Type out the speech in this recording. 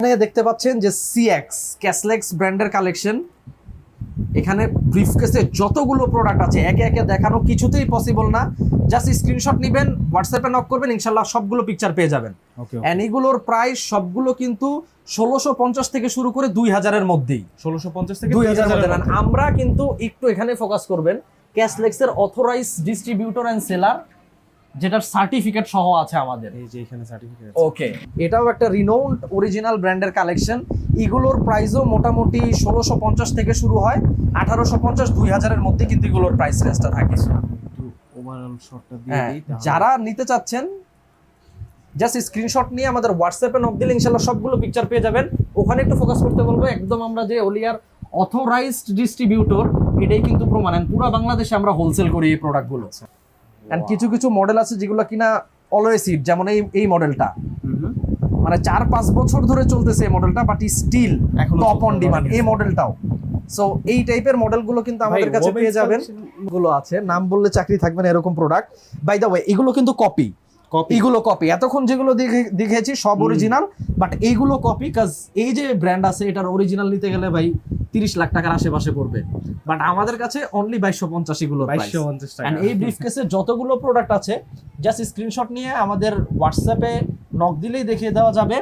এখানে দেখতে পাচ্ছেন যে সিএক্স ক্যাসলেক্স ব্র্যান্ডের কালেকশন। এখানে ব্রিফকেসে যতগুলো প্রোডাক্ট আছে একে একে দেখানো কিছুতেই পসিবল না। জাস্ট স্ক্রিনশট নেবেন, হোয়াটসঅ্যাপে নক করবেন, ইনশাল্লাহ সবগুলো পিকচার পেয়ে যাবেন। এন্ড এগুলোর প্রাইস সবগুলো কিন্তু 1650 থেকে শুরু করে 2000-এর মধ্যেই। 1650 থেকে 2000 এর মধ্যে। আমরা কিন্তু একটু এখানে ফোকাস করবেন ক্যাসলেক্সের অথরাইজ ডিস্ট্রিবিউটর এন্ড সেলার, যেটার সার্টিফিকেট সহ আছে আমাদের। এই যে এখানে সার্টিফিকেট ওকে, এটাও একটা রিনোউন্ড অরিজিনাল ব্র্যান্ডের কালেকশন। এগুলোর প্রাইসও মোটামুটি 1650 থেকে শুরু হয়, 1850-2000-এর মধ্যে কিন্তু এগুলোর প্রাইস রেঞ্জটা থাকে। একটু ওভারঅল শটটা দিয়ে দিই। যারা নিতে চাচ্ছেন জাস্ট স্ক্রিনশট নিয়ে আমাদের হোয়াটসঅ্যাপে নক দিলে ইনশাআল্লাহ সবগুলো পিকচার পেয়ে যাবেন। ওখানে একটু ফোকাস করতে বলবো, একদম আমরা যে ওলিয়ার অথরাইজড ডিস্ট্রিবিউটর এটাই কিন্তু প্রমাণ। পুরো বাংলাদেশে আমরা হোলসেল করি এই প্রোডাক্টগুলো। এন্ড কিছু কিছু মডেল আছে যেগুলো কিনা অলওয়েজ হিট, যেমন এই মডেলটা, মানে 4-5 বছর ধরে চলতেছে এই মডেলটা, but still top on demand এই মডেলটাও। সো এই টাইপের মডেলগুলো কিন্তু আমাদের কাছে পেয়ে যাবেন। গুলো আছে, নাম বললে চাকরি থাকবে না এরকম প্রোডাক্ট। বাই দ্য ওয়ে, এগুলো কিন্তু কপি, এগুলো কপি। এতক্ষণ যেগুলো দেখেছি সব অরিজিনাল, বাট এইগুলো কপি। কাজ এই যে ব্র্যান্ড আছে এটার অরিজিনাল নিতে গেলে ভাই 30 লাখ টাকার আশেপাশে পড়বে, বাট আমাদের কাছে অনলি 2250 এগুলো 2250 টাকা। এন্ড এই ব্রিফকেসে যতগুলো প্রোডাক্ট আছে জাস্ট স্ক্রিনশট নিয়ে আমাদের হোয়াটসঅ্যাপে নক দিলেই দেখিয়ে দেওয়া যাবে।